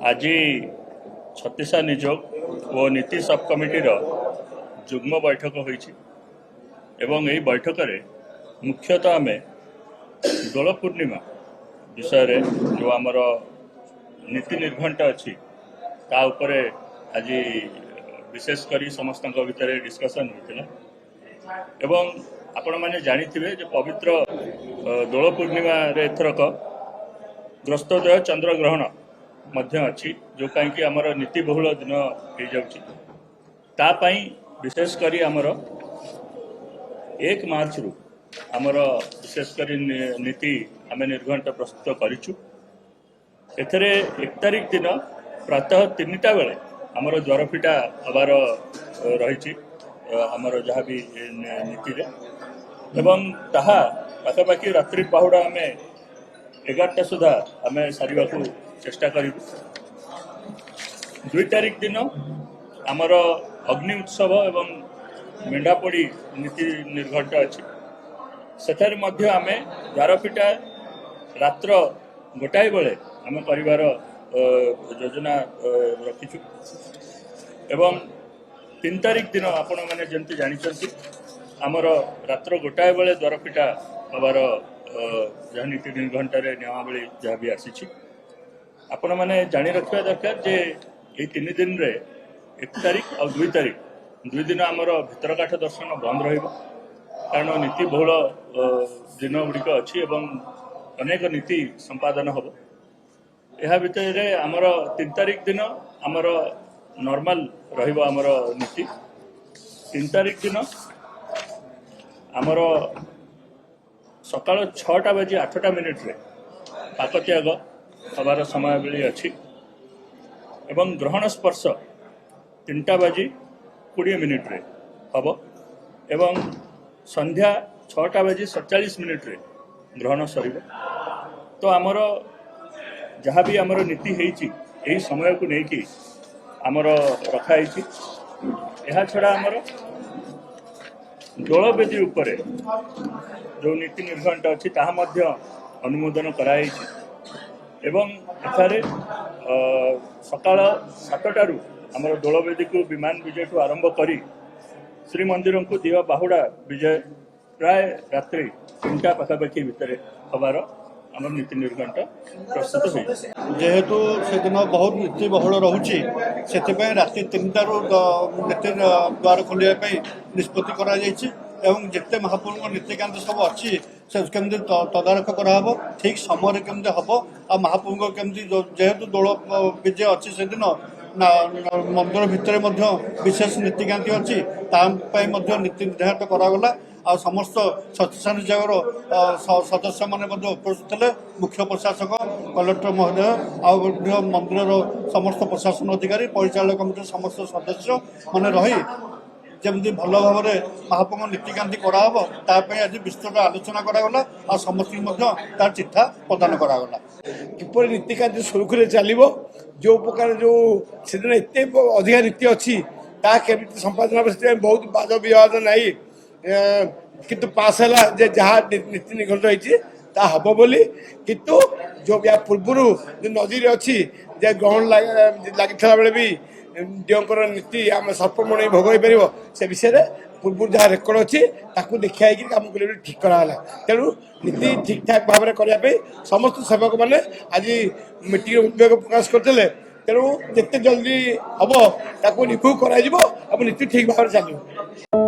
आज छत्तीसा निजोग और नीति सब कमिटीर जुग्म बैठक होइछि एवं यही बैठक रे मुख्यतः आम दोल पूर्णिमा विषय रे जो आमर नीति निर्घंट अच्छी ता उपरे आज विशेष करी समस्त भितर डिस्कसन होता एवं आपण मैंने जानी जो पवित्र दोल पूर्णिमा रे एथरक ग्रस्तोदय चंद्र ग्रहण मध्य अच्छी जो कहीं आमर नीति बहुल दिन हो जापाई विशेष करी आमर 1 मार्च रु आमर विशेष करी नीति आम निर्घंट प्रस्तुत करिछु। एथरे 1 तारिख दिन प्रातः 3टा बेले आमर द्वारफिटा हबार रही आमर जहाँ भी नीति रे एवं ताहा पाखापाखि रात्रि पहुड़ा आम 11टा सुधा आम सारे चेष्टा करूँ। 2 तारिख दिन आमर अग्नि उत्सव एवं मेंढापड़ी नीति निर्घंट अच्छी सेठारे मध्य आम द्वारफिटा रात्र गोटाए बेले आम परिवार योजना रखीचु एवं 3 तारिख दिन आपण मैंने जमती जानी आमर रात्र गोटाए बेले द्वारफिटा हबार जहाँ नीति निर्घंटे नियमावली जहाँ भी आसी आपण मैंने जानी रखा दरकार जे ये 3 दिन रे 1 तारिख और 2 तारिख 2 दिन आमर भितरकाठ दर्शन बंद रहिबो कारण नीति बहुल दिन गुड़िक अच्छी एवं अनेक नीति संपादन हम यह भितर आमर 3 तारिख दिन आमर नॉर्मल रहिबो आमर नीति 3 तारिख दिन आमर सकाल 6टा बजे 8टा मिनिट रे पाकत्याग हबार समय बेली अच्छी एवं ग्रहण स्पर्श 3टा बजे 20 मिनिट रे हम एवं संध्या 6टा बजे 47 मिनिट रे ग्रहण सर तो आमर जहाँ भी आमर नीति यही समय को लेकिन आमर रखाई यह छड़ा आमर दोलवेदी उपरे जो नीति निर्घंट अच्छी ताहा मध्य अनुमोदन कराई एवं एठारे सकाल 7टारू आमर दोलवेदी को विमान विजय को आरंभ करी श्रीमंदिर को दिवा बाहुड़ा विजय प्राय रात्रि 3टा पाखापाखि भितर हबार आम नीति निर्घंट प्रस्तुत हो जेहेतु से दिन बहुत नीति बहुल रोचे से राति 3टारू नीति द्वार खोलिया निष्पत्ति करा एवं जिते महाप्रभु नीतिकांत सब अच्छी से केमती तदारख कराब ठीक समय केमती हम आ महाप्रभु केमती जेहेतु दोल विजय अच्छी से दिन मंदिर भितर विशेष नीतिकांति अच्छी नीति निर्धारित करागला आ समस्त छत्तीसा जगह सदस्य मैंने उपस्थित थे मुख्य प्रशासक कलेक्टर महोदय आ मंदिर समस्त प्रशासन अधिकारी परिचालक कमिटी समस्त सदस्य मैंने रही जमी भल भाव में महाप्रभु नीतिकांति कराब ताप आज विस्तृत आलोचना करागला आ समस्त तार चिठा प्रदान करागला किपर नीतिकांति सुरुखुरे चलो जो प्रकार जो से एत अधिक नीति अच्छी केमी संपादन बहुत वाद विवाद नहीं किंतु पास है जहाँ नीति निघंट होती हम बोली किंतु जो या पूर्वर जो नजर अच्छी ग्रहण लगी बेले भी देवकर नीति आम सर्पमणि भोग हो पार से विषय में पूर्व जहाँ रेकर्ड अच्छी देखा कम कर ठीक कराला तेणु नीति ठीक ठाक भाव में करने समस्त सेवक मैंने आज मीटिंग उद्वेग प्रकाश करते तेणु जिते जल्दी हम निभू कर नीति ठीक भाव चलो।